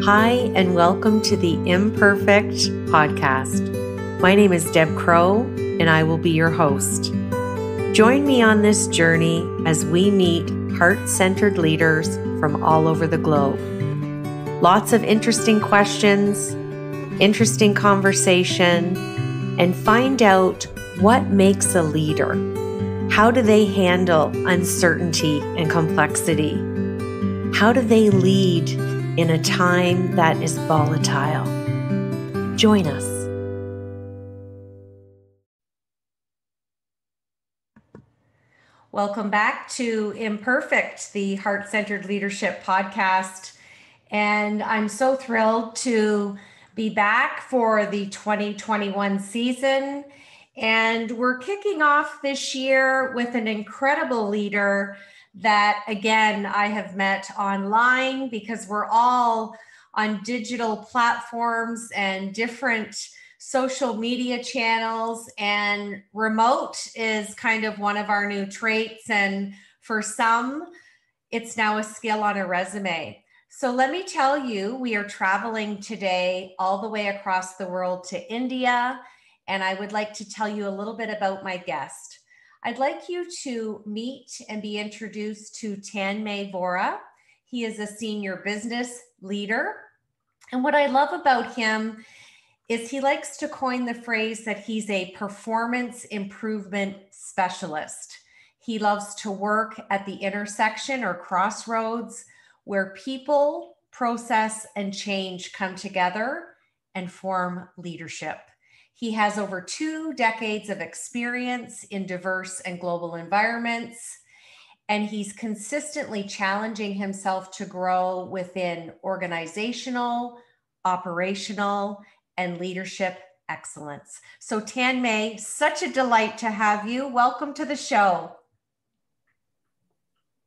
Hi, and welcome to the Imperfect podcast. My name is Deb Crow, and I will be your host. Join me on this journey as we meet heart-centered leaders from all over the globe. Lots of interesting questions, interesting conversation, and find out what makes a leader. How do they handle uncertainty and complexity? How do they lead in a time that is volatile? Join us. Welcome back to Imperfect, the Heart-Centered Leadership podcast. And I'm so thrilled to be back for the 2021 season. And we're kicking off this year with an incredible leader that, again, I have met online because we're all on digital platforms and different social media channels, and remote is kind of one of our new traits. And for some, it's now a skill on a resume. So let me tell you, we are traveling today all the way across the world to India, and I would like to tell you a little bit about my guest. I'd like you to meet and be introduced to Tanmay Vora. He is a senior business leader. And what I love about him is he likes to coin the phrase that he's a performance improvement specialist. He loves to work at the intersection or crossroads where people, process, and change come together and form leadership. He has over 2 decades of experience in diverse and global environments, and he's consistently challenging himself to grow within organizational, operational, and leadership excellence. So Tanmay, such a delight to have you. Welcome to the show.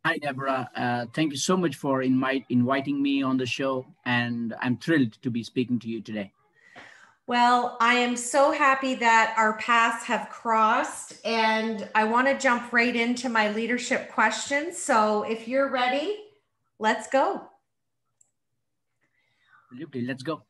Hi, Deborah. Thank you so much for inviting me on the show, and I'm thrilled to be speaking to you today. Well, I am so happy that our paths have crossed, and I want to jump right into my leadership questions. So if you're ready, let's go. Absolutely, let's go.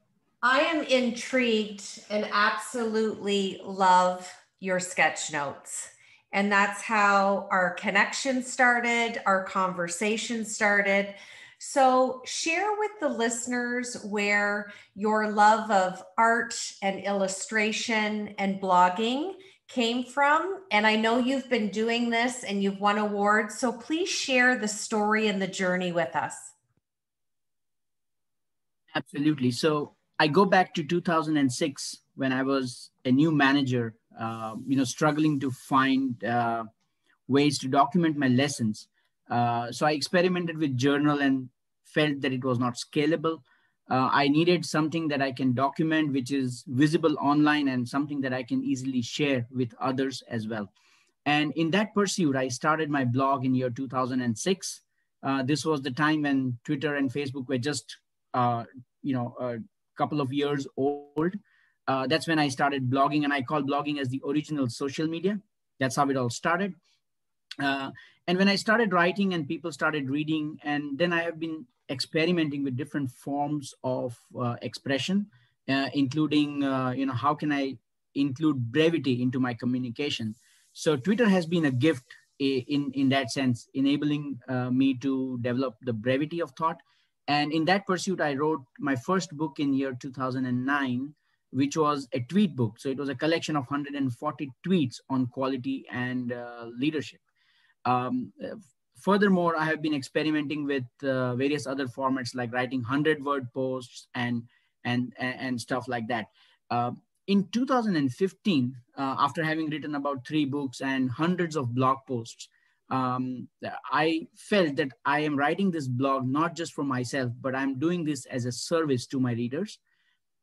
I am intrigued and absolutely love your sketch notes. And that's how our connection started, our conversation started. So share with the listeners where your love of art and illustration and blogging came from. And I know you've been doing this and you've won awards. So please share the story and the journey with us. Absolutely. So I go back to 2006 when I was a new manager, struggling to find ways to document my lessons. So I experimented with journal and felt that it was not scalable. I needed something that I can document, which is visible online and something that I can easily share with others as well. And in that pursuit, I started my blog in year 2006. This was the time when Twitter and Facebook were just, a couple of years old. That's when I started blogging, and I call blogging as the original social media. That's how it all started. And when I started writing and people started reading, and then I have been experimenting with different forms of expression, including, how can I include brevity into my communication? So Twitter has been a gift in that sense, enabling me to develop the brevity of thought. And in that pursuit, I wrote my first book in year 2009, which was a tweet book. So it was a collection of 140 tweets on quality and leadership. Furthermore, I have been experimenting with various other formats like writing 100-word posts and stuff like that. In 2015, after having written about 3 books and hundreds of blog posts, I felt that I am writing this blog not just for myself, but I'm doing this as a service to my readers.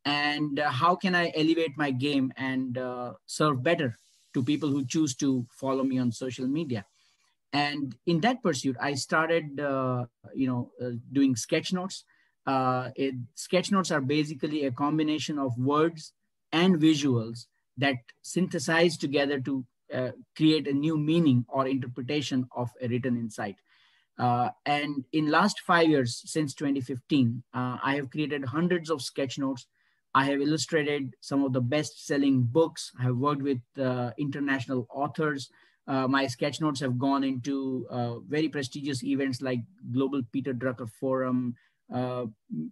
And how can I elevate my game and serve better to people who choose to follow me on social media? And in that pursuit, I started, doing sketch notes. Sketch notes are basically a combination of words and visuals that synthesize together to create a new meaning or interpretation of a written insight. And in last 5 years, since 2015, I have created hundreds of sketch notes. I have illustrated some of the best-selling books. I have worked with international authors. My sketch notes have gone into very prestigious events like Global Peter Drucker Forum, uh,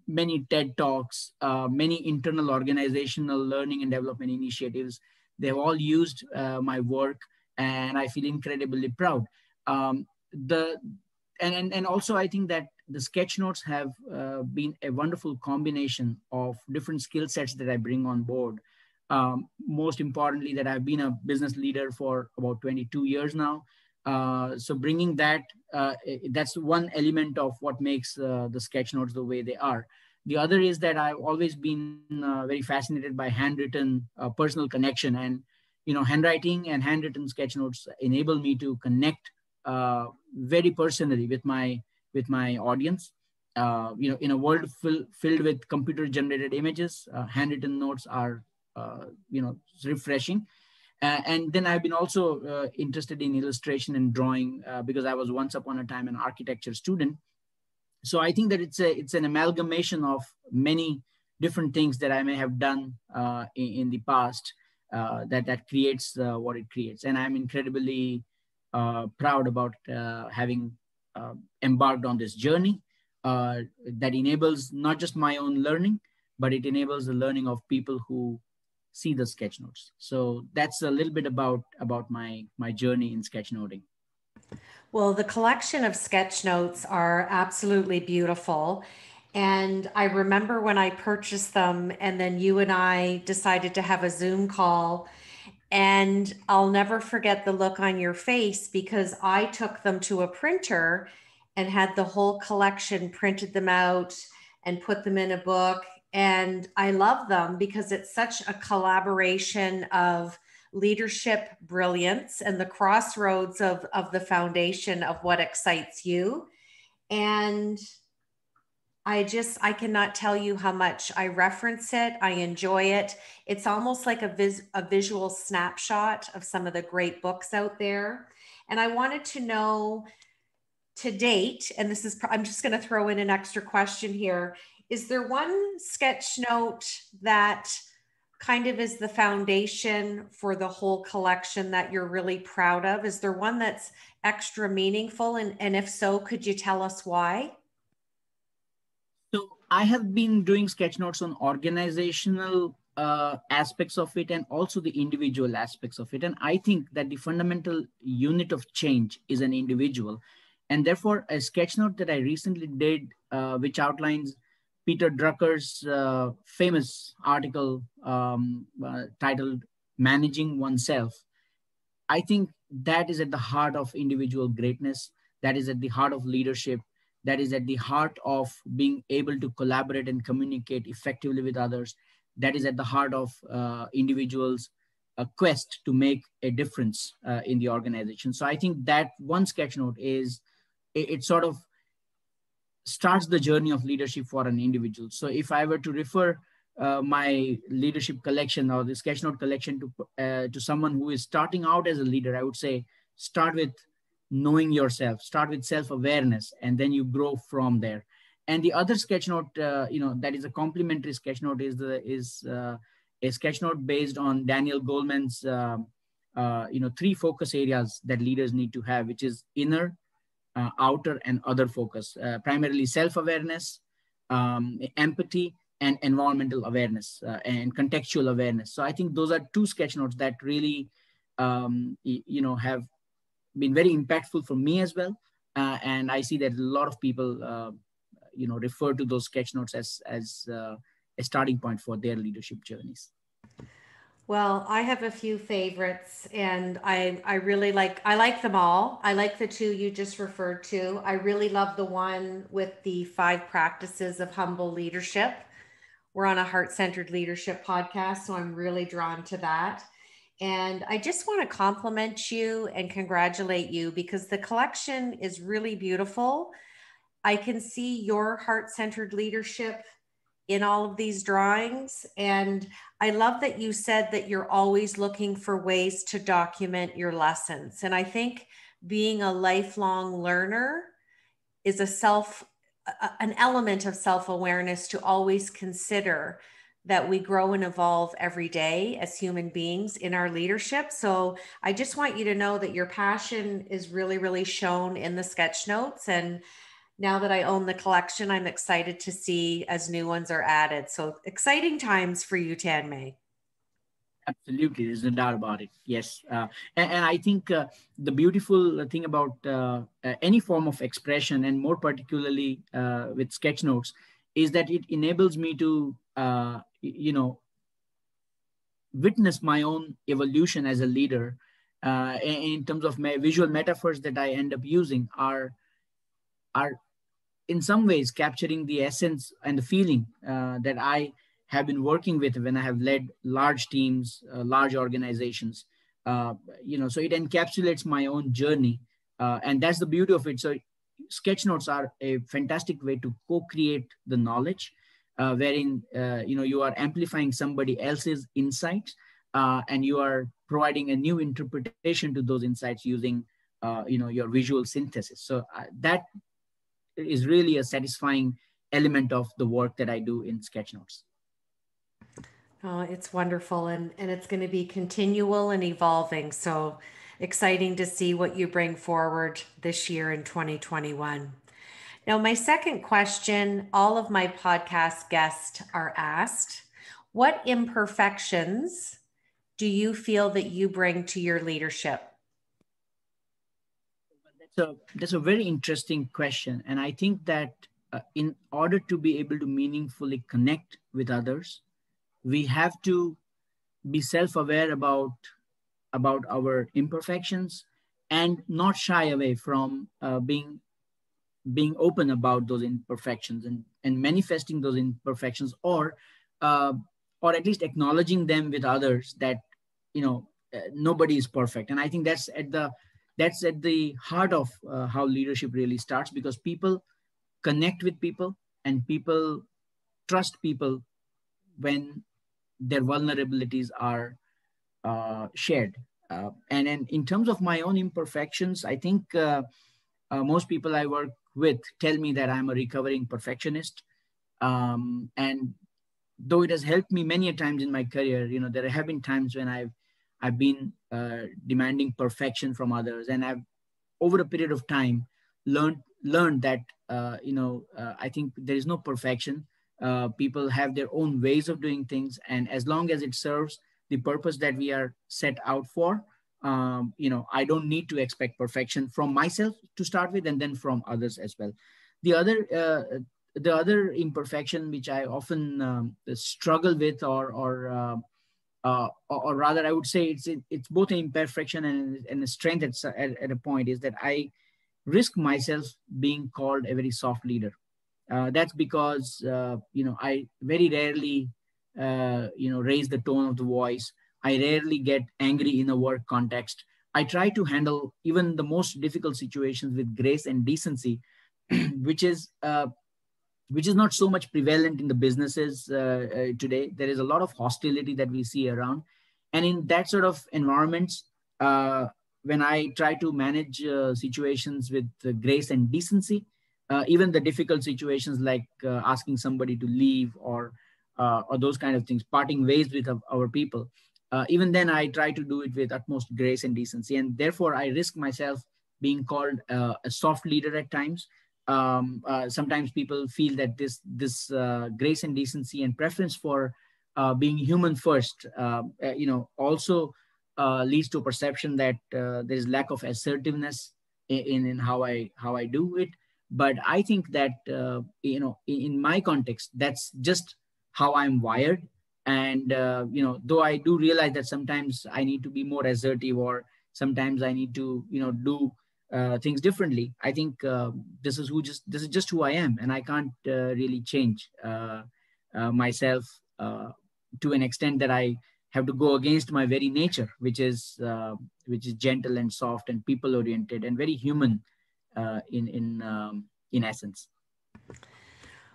many TED Talks, many internal organizational learning and development initiatives. They've all used my work, and I feel incredibly proud. The and also I think that the sketch notes have been a wonderful combination of different skill sets that I bring on board. Most importantly, that I've been a business leader for about 22 years now. So bringing that, that's one element of what makes the sketch notes the way they are. The other is that I've always been very fascinated by handwritten personal connection, and handwriting and handwritten sketch notes enable me to connect very personally with my audience. In a world filled with computer generated images, handwritten notes are refreshing. And then I've been also interested in illustration and drawing because I was once upon a time an architecture student. So I think that it's an amalgamation of many different things that I may have done in the past that creates what it creates. And I'm incredibly proud about having embarked on this journey that enables not just my own learning, but it enables the learning of people who see the sketch notes. So that's a little bit about my journey in sketchnoting. Well, the collection of sketch notes are absolutely beautiful. And I remember when I purchased them, and then you and I decided to have a Zoom call. And I'll never forget the look on your face because I took them to a printer and had the whole collection, printed them out and put them in a book. And I love them because it's such a collaboration of leadership brilliance and the crossroads of the foundation of what excites you. And I cannot tell you how much I reference it. I enjoy it. It's almost like a visual snapshot of some of the great books out there. And I wanted to know, to date, and I'm just going to throw in an extra question here. Is there one sketch note that kind of is the foundation for the whole collection that you're really proud of? Is there one that's extra meaningful? And if so, could you tell us why? So I have been doing sketch notes on organizational aspects of it and also the individual aspects of it. And I think that the fundamental unit of change is an individual. And therefore, a sketch note that I recently did, which outlines Peter Drucker's famous article titled Managing Oneself, I think that is at the heart of individual greatness. That is at the heart of leadership. That is at the heart of being able to collaborate and communicate effectively with others. That is at the heart of individuals' quest to make a difference in the organization. So I think that one sketch note it sort of starts the journey of leadership for an individual. So if I were to refer my leadership collection or the sketchnote collection to someone who is starting out as a leader, I would say start with knowing yourself, start with self-awareness, and then you grow from there. And the other sketchnote, that is a complementary sketchnote, is a sketchnote based on Daniel Goleman's, 3 focus areas that leaders need to have, which is inner, outer, and other focus, primarily self-awareness, empathy, and environmental awareness and contextual awareness. So I think those are 2 sketchnotes that really, have been very impactful for me as well. And I see that a lot of people, refer to those sketchnotes as a starting point for their leadership journeys. Well, I have a few favorites and I really I like them all. I like the 2 you just referred to. I really love the one with the 5 practices of humble leadership. We're on a heart-centered leadership podcast, so I'm really drawn to that. And I just want to compliment you and congratulate you because the collection is really beautiful. I can see your heart-centered leadership in all of these drawings. And I love that you said that you're always looking for ways to document your lessons. And I think being a lifelong learner is an element of self-awareness to always consider that we grow and evolve every day as human beings in our leadership. So I just want you to know that your passion is really, really shown in the sketch notes. And now that I own the collection, I'm excited to see as new ones are added. So exciting times for you, Tanmay. Absolutely, there's no doubt about it. Yes, and I think the beautiful thing about any form of expression, and more particularly with sketch notes, is that it enables me to, witness my own evolution as a leader. In terms of my visual metaphors that I end up using are in some ways capturing the essence and the feeling that I have been working with when I have led large teams, large organizations. So it encapsulates my own journey, and that's the beauty of it. So sketch notes are a fantastic way to co-create the knowledge, wherein you are amplifying somebody else's insights, and you are providing a new interpretation to those insights using your visual synthesis. So that is really a satisfying element of the work that I do in sketchnotes. Oh, it's wonderful. And it's going to be continual and evolving. So exciting to see what you bring forward this year in 2021. Now, my second question, all of my podcast guests are asked, what imperfections do you feel that you bring to your leadership? That's a very interesting question. And I think that in order to be able to meaningfully connect with others, we have to be self-aware about our imperfections and not shy away from being open about those imperfections and manifesting those imperfections, uh, or at least acknowledging them with others, that nobody is perfect. And I think that's at the heart of how leadership really starts, because people connect with people and people trust people when their vulnerabilities are shared. And in terms of my own imperfections, I think most people I work with tell me that I'm a recovering perfectionist. And though it has helped me many a times in my career, there have been times when I've been demanding perfection from others, and I've, over a period of time, learned that I think there is no perfection. People have their own ways of doing things, and as long as it serves the purpose that we are set out for, I don't need to expect perfection from myself to start with, and then from others as well. The other imperfection which I often struggle with, or rather, I would say it's both an imperfection and a strength at a point, is that I risk myself being called a very soft leader. That's because I very rarely raise the tone of the voice. I rarely get angry in a work context. I try to handle even the most difficult situations with grace and decency, which is not so much prevalent in the businesses today. There is a lot of hostility that we see around. And in that sort of environments, when I try to manage situations with grace and decency, even the difficult situations like asking somebody to leave, or those kind of things, parting ways with our people, even then I try to do it with utmost grace and decency. And therefore, I risk myself being called a soft leader at times. Sometimes people feel that this grace and decency and preference for being human first, also leads to a perception that there is lack of assertiveness in how I do it. But I think that in my context, that's just how I'm wired. And though I do realize that sometimes I need to be more assertive, or sometimes I need to do things differently, I think this is just who I am, and I can't really change myself to an extent that I have to go against my very nature, which is gentle and soft and people oriented and very human in essence.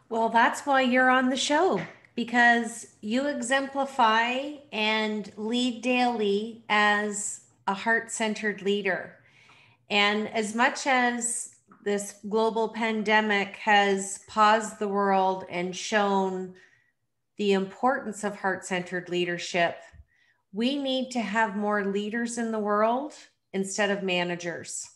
Well, that's why you're on the show, because you exemplify and lead daily as a heart-centered leader. And as much as this global pandemic has paused the world and shown the importance of heart-centered leadership. We need to have more leaders in the world instead of managers.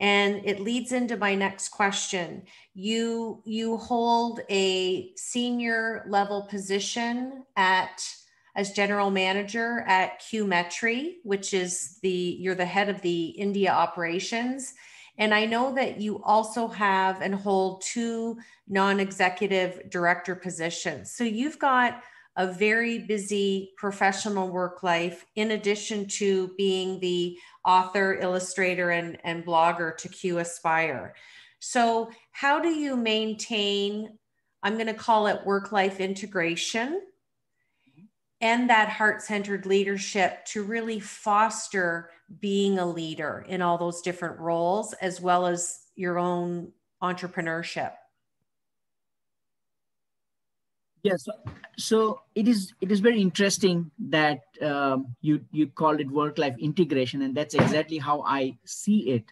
And it leads into my next question. You hold a senior level position as general manager at QMetry, which is you're the head of the India operations. And I know that you also have and hold 2 non-executive director positions. So you've got a very busy professional work life, in addition to being the author, illustrator, and blogger to Q Aspire. So how do you maintain, I'm going to call it work-life integration, and that heart-centered leadership to really foster being a leader in all those different roles, as well as your own entrepreneurship? Yes. So it is very interesting that you called it work-life integration, and that's exactly how I see it.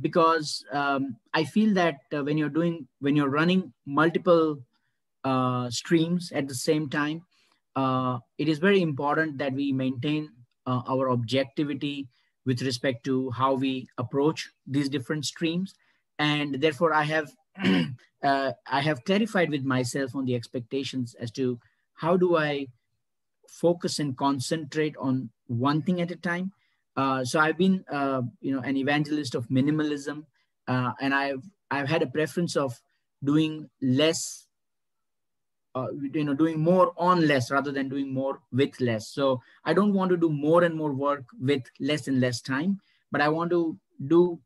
Because I feel that when you're running multiple streams at the same time, it is very important that we maintain our objectivity with respect to how we approach these different streams. And therefore, I have clarified with myself on the expectations as to how do I focus and concentrate on one thing at a time. So I've been, an evangelist of minimalism, and I've had a preference of doing less, doing more on less rather than doing more with less. So I don't want to do more and more work with less and less time, but I want to do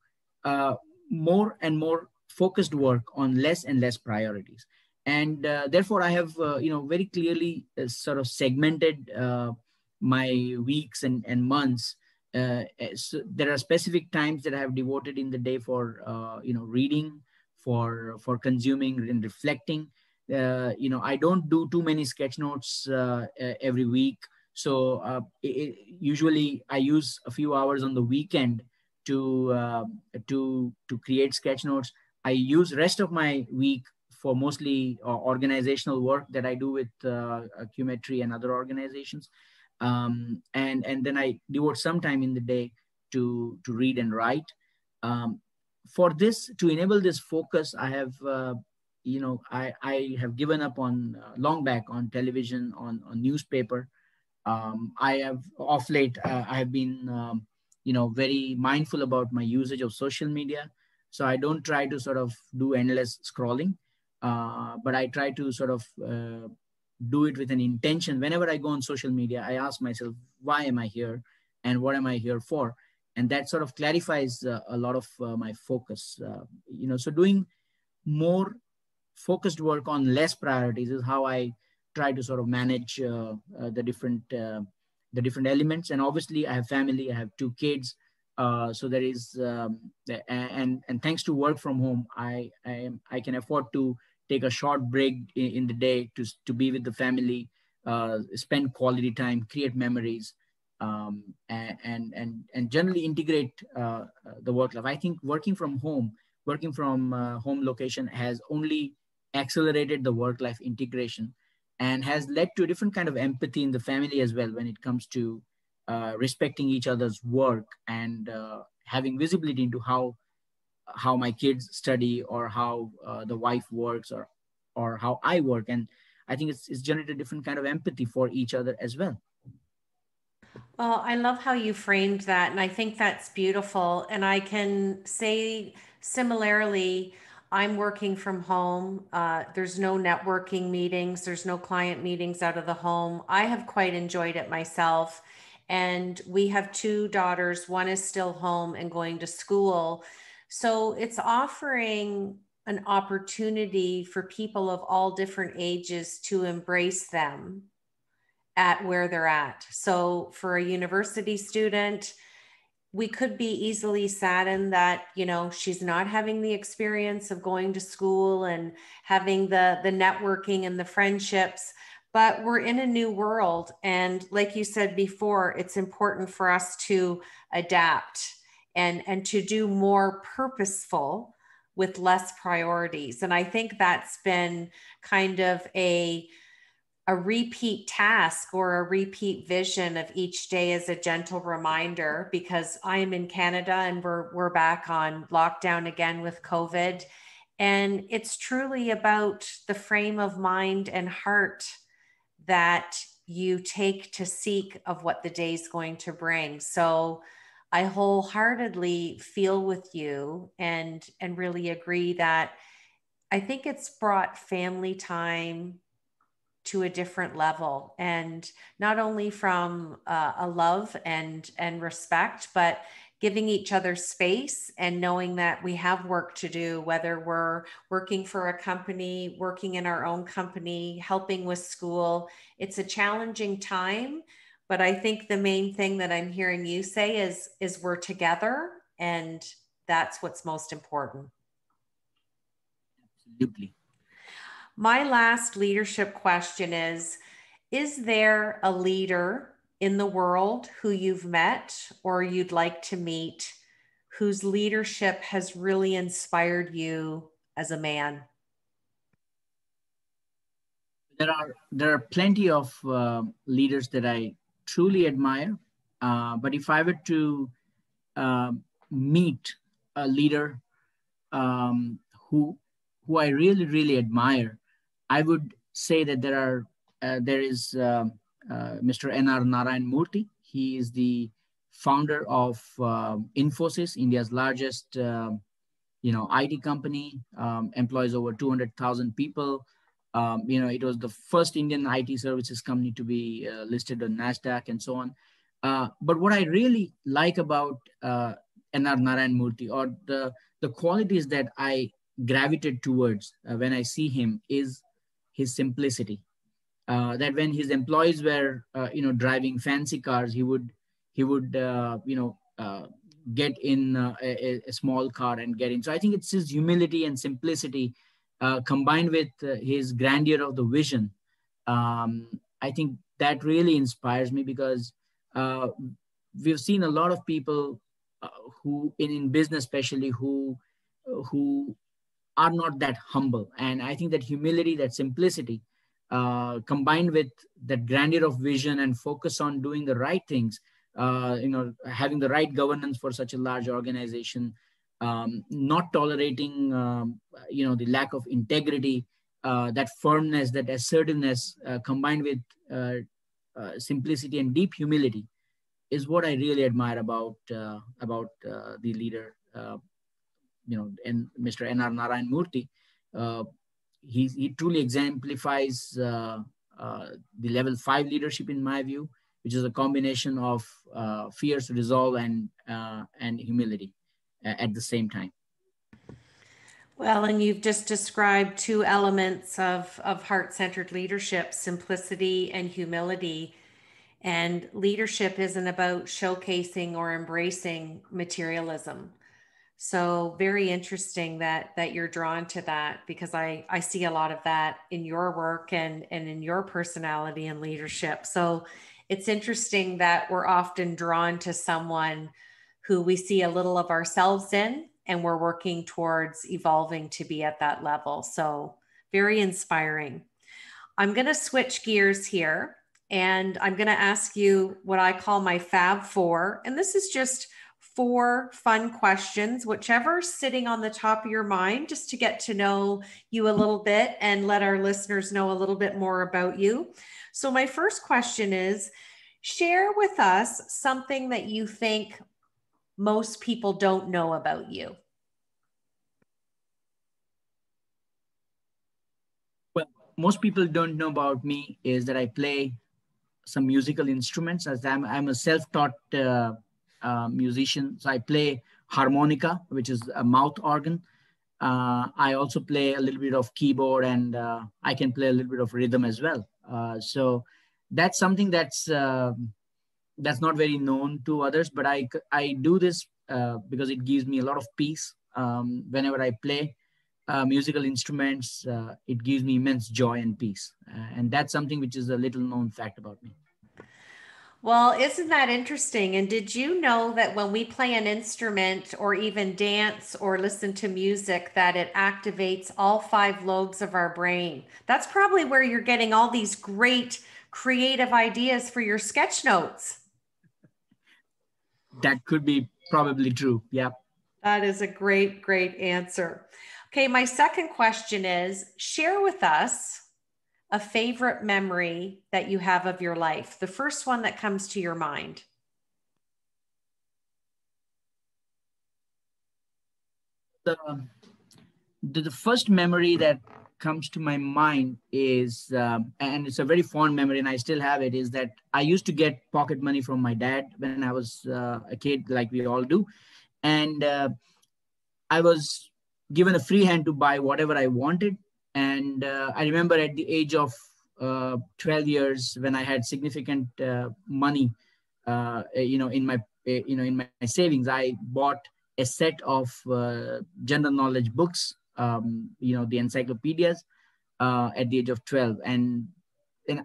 more and more focused work on less and less priorities. And therefore, I have, very clearly sort of segmented my weeks and months. So there are specific times that I have devoted in the day for, reading, for consuming and reflecting. I don't do too many sketch notes every week. So usually I use a few hours on the weekend to create sketch notes. I use rest of my week for mostly organizational work that I do with QMetry and other organizations. And then I devote some time in the day to read and write. For this, to enable this focus, I have, I have given up on long back on television, on newspaper. I have off late, I have been, very mindful about my usage of social media. So I don't try to sort of do endless scrolling, but I try to sort of do it with an intention. Whenever I go on social media, I ask myself, why am I here and what am I here for? And that sort of clarifies a lot of my focus. So doing more focused work on less priorities is how I try to sort of manage the different elements. And obviously I have family, I have 2 kids. So there is, and thanks to work from home, I can afford to take a short break in the day to be with the family, spend quality time, create memories, and generally integrate the work life. I think working from home location has only accelerated the work-life integration and has led to a different kind of empathy in the family as well when it comes to respecting each other's work and having visibility into how my kids study or how the wife works or how I work. And I think it's generated a different kind of empathy for each other as well. Well, I love how you framed that, and I think that's beautiful. And I can say similarly, I'm working from home. There's no networking meetings, there's no client meetings out of the home. I have quite enjoyed it myself. And we have 2 daughters. One is still home and going to school. So it's offering an opportunity for people of all different ages to embrace them at where they're at. So for a university student, we could be easily saddened that, she's not having the experience of going to school and having the networking and the friendships, but we're in a new world. And like you said before, it's important for us to adapt and to do more purposeful with less priorities. And I think that's been kind of a repeat task or a repeat vision of each day as a gentle reminder, because I'm in Canada and we're back on lockdown again with COVID. And it's truly about the frame of mind and heart that you take to seek of what the day's going to bring. So I wholeheartedly feel with you and really agree that I think it's brought family time to a different level, and not only from a love and respect, but giving each other space and knowing that we have work to do, whether we're working for a company, working in our own company, helping with school. It's a challenging time, but I think the main thing that I'm hearing you say is we're together, and that's what's most important. Absolutely. My last leadership question is there a leader in the world who you've met or you'd like to meet whose leadership has really inspired you as a man? There are plenty of leaders that I truly admire, but if I were to uh, meet a leader um, who I really admire, I would say that there is Mr. N.R. Narayan Murthy. He is the founder of Infosys, India's largest IT company, employs over 200,000 people. It was the first Indian IT services company to be listed on NASDAQ and so on. But what I really like about N.R. Narayan Murthy, or the qualities that I gravitate towards when I see him, is his simplicity. That when his employees were, driving fancy cars, he would get in a small car and get in. So I think it's his humility and simplicity combined with his grandeur of the vision. I think that really inspires me, because uh, we've seen a lot of people uh, who in business especially who are not that humble. And I think that humility, that simplicity, combined with that grandeur of vision and focus on doing the right things, having the right governance for such a large organization, not tolerating, the lack of integrity, that firmness, that assertiveness, combined with simplicity and deep humility, is what I really admire about the leader, and Mr. N.R. Narayan Murthy. Uh, he truly exemplifies the level 5 leadership in my view, which is a combination of fierce resolve and humility at the same time. Well, and you've just described two elements of heart-centered leadership: simplicity and humility. And leadership isn't about showcasing or embracing materialism. So very interesting that you're drawn to that, because I see a lot of that in your work and in your personality and leadership. So it's interesting that we're often drawn to someone who we see a little of ourselves in, and we're working towards evolving to be at that level. So very inspiring. I'm going to switch gears here, and I'm going to ask you what I call my Fab Four. And this is just 4 fun questions, whichever's sitting on the top of your mind, just to get to know you a little bit and let our listeners know a little bit more about you. So my first question is, share with us something that you think most people don't know about you. Well, most people don't know about me is that I play some musical instruments, as I'm a self-taught musician. So I play harmonica, which is a mouth organ. I also play a little bit of keyboard, and I can play a little bit of rhythm as well. So that's something that's not very known to others, but I do this because it gives me a lot of peace. Whenever I play musical instruments, it gives me immense joy and peace. And that's something which is a little known fact about me. Well, isn't that interesting? And did you know that when we play an instrument or even dance or listen to music, that it activates all five lobes of our brain? That's probably where you're getting all these great creative ideas for your sketch notes. That could be probably true. Yeah. That is a great, great answer. Okay, my second question is share with us a favorite memory that you have of your life, the first one that comes to your mind. The, the first memory that comes to my mind is, and it's a very fond memory, and I still have it, is that I used to get pocket money from my dad when I was a kid, like we all do. And I was given a free hand to buy whatever I wanted. And I remember at the age of 12 years, when I had significant money, in my savings, I bought a set of general knowledge books, the encyclopedias, at the age of 12. And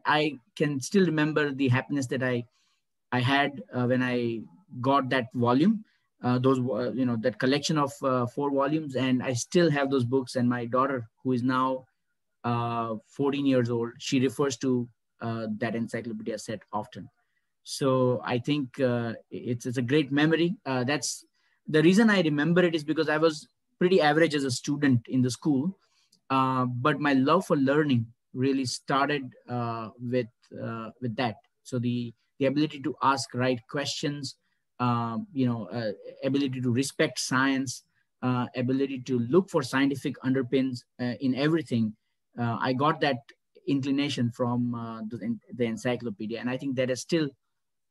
I can still remember the happiness that I had when I got that volume, that collection of 4 volumes, and I still have those books. And my daughter, who is now 14 years old, she refers to that encyclopedia set often. So I think it's a great memory. That's the reason I remember it, is because I was pretty average as a student in the school, but my love for learning really started with that. So the ability to ask right questions, ability to respect science, ability to look for scientific underpins in everything. I got that inclination from the encyclopedia, and I think that is still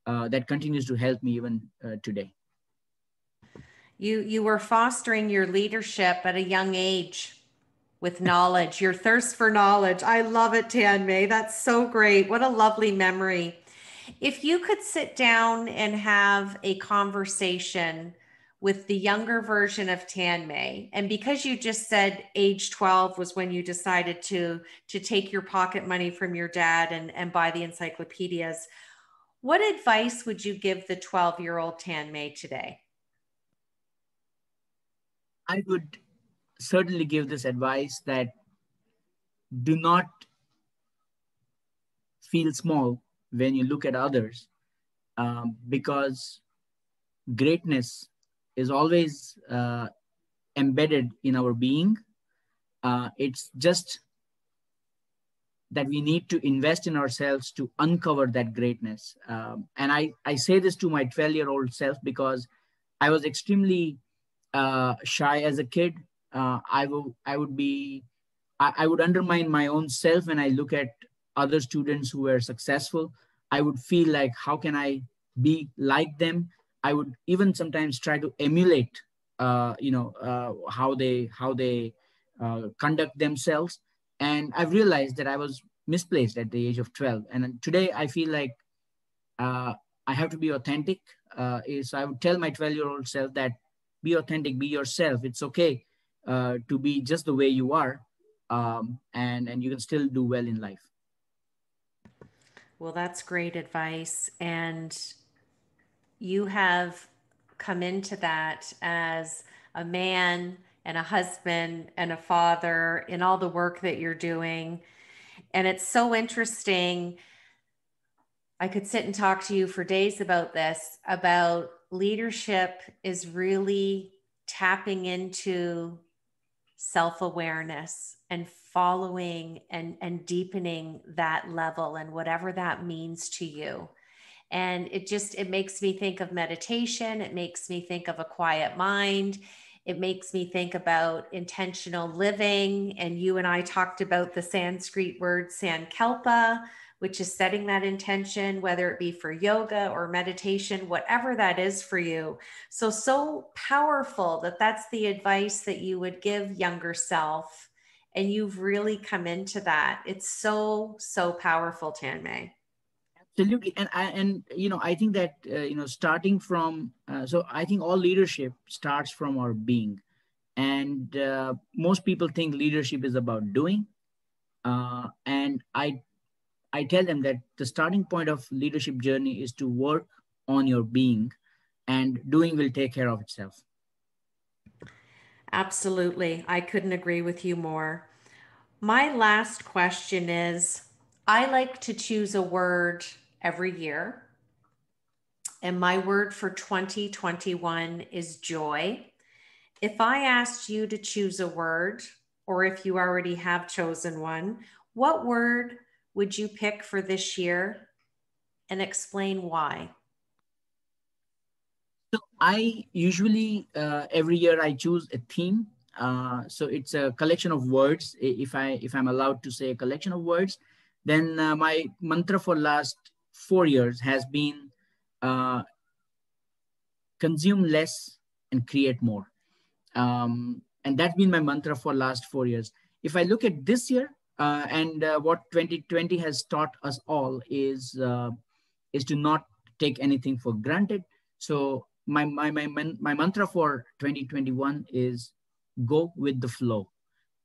that continues to help me even today. You were fostering your leadership at a young age with knowledge, your thirst for knowledge. I love it, Tanmay. That's so great. What a lovely memory. If you could sit down and have a conversation with the younger version of Tanmay, and because you just said age 12 was when you decided to take your pocket money from your dad and buy the encyclopedias, what advice would you give the 12-year-old Tanmay today? I would certainly give this advice that do not feel small when you look at others, because greatness is always embedded in our being. It's just that we need to invest in ourselves to uncover that greatness. And I say this to my 12-year-old self because I was extremely shy as a kid. I would undermine my own self when I look at other students who were successful. I would feel like, how can I be like them? I would even sometimes try to emulate, how they conduct themselves. And I've realized that I was misplaced at the age of 12. And today I feel like uh, I have to be authentic. So I would tell my 12-year-old self that be authentic, be yourself. It's okay to be just the way you are, and you can still do well in life. Well, that's great advice. And you have come into that as a man and a husband and a father in all the work that you're doing. And it's so interesting. I could sit and talk to you for days about this, about leadership is really tapping into self-awareness and following and deepening that level and whatever that means to you. And it makes me think of meditation. It makes me think of a quiet mind. It makes me think about intentional living. And you and I talked about the Sanskrit word sankalpa, which is setting that intention, whether it be for yoga or meditation, whatever that is for you. So powerful that that's the advice that you would give younger self. And you've really come into that. It's so powerful, Tanmay. Absolutely. I think that starting from so I think all leadership starts from our being. And most people think leadership is about doing, and I I tell them that the starting point of leadership journey is to work on your being, and doing will take care of itself. Absolutely. I couldn't agree with you more. My last question is, I like to choose a word every year, and my word for 2021 is joy. If I asked you to choose a word, or if you already have chosen one, what word would you pick for this year and explain why? So I usually every year I choose a theme. So it's a collection of words. If I'm allowed to say a collection of words, then my mantra for last 4 years has been uh, consume less and create more. And that's been my mantra for last 4 years. If I look at this year, and what 2020 has taught us all is to not take anything for granted. So my mantra for 2021 is go with the flow,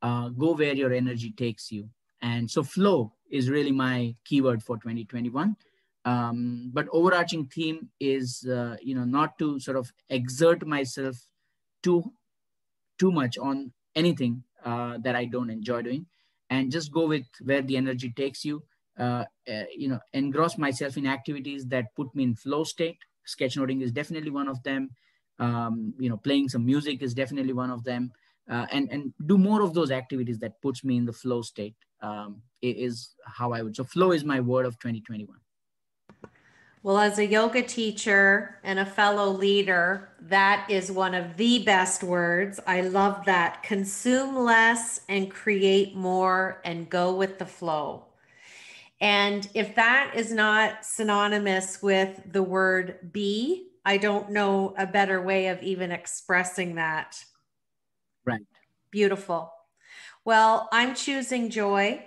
go where your energy takes you. And so flow is really my keyword for 2021. But overarching theme is, not to sort of exert myself too too much on anything that I don't enjoy doing, and just go with where the energy takes you. Engross myself in activities that put me in flow state. Sketchnoting is definitely one of them. Playing some music is definitely one of them. And do more of those activities that puts me in the flow state. Is how I would. So flow is my word of 2021. Well, as a yoga teacher and a fellow leader, that is one of the best words. I love that. Consume less and create more and go with the flow. And if that is not synonymous with the word be, I don't know a better way of even expressing that. Right. Beautiful. Well, I'm choosing joy.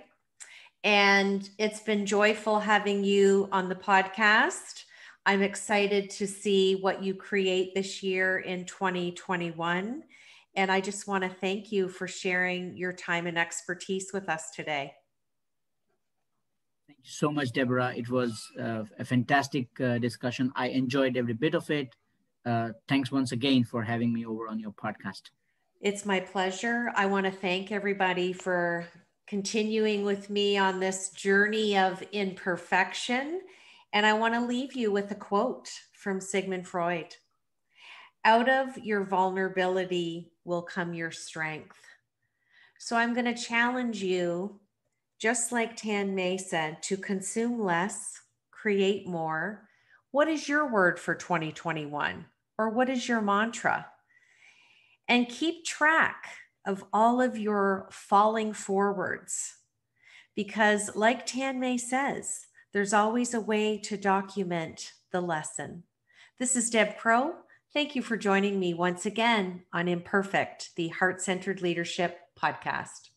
And it's been joyful having you on the podcast. I'm excited to see what you create this year in 2021. And I just want to thank you for sharing your time and expertise with us today. Thank you so much, Deborah. It was a fantastic discussion. I enjoyed every bit of it. Thanks once again for having me over on your podcast. It's my pleasure. I want to thank everybody for continuing with me on this journey of imperfection. And I want to leave you with a quote from Sigmund Freud. Out of your vulnerability will come your strength. So I'm going to challenge you, just like Tanmay said, to consume less, create more. What is your word for 2021? Or what is your mantra? And keep track of all of your falling forwards. Because, like Tanmay says, there's always a way to document the lesson. This is Deb Crow. Thank you for joining me once again on Imperfect, the Heart-Centered Leadership podcast.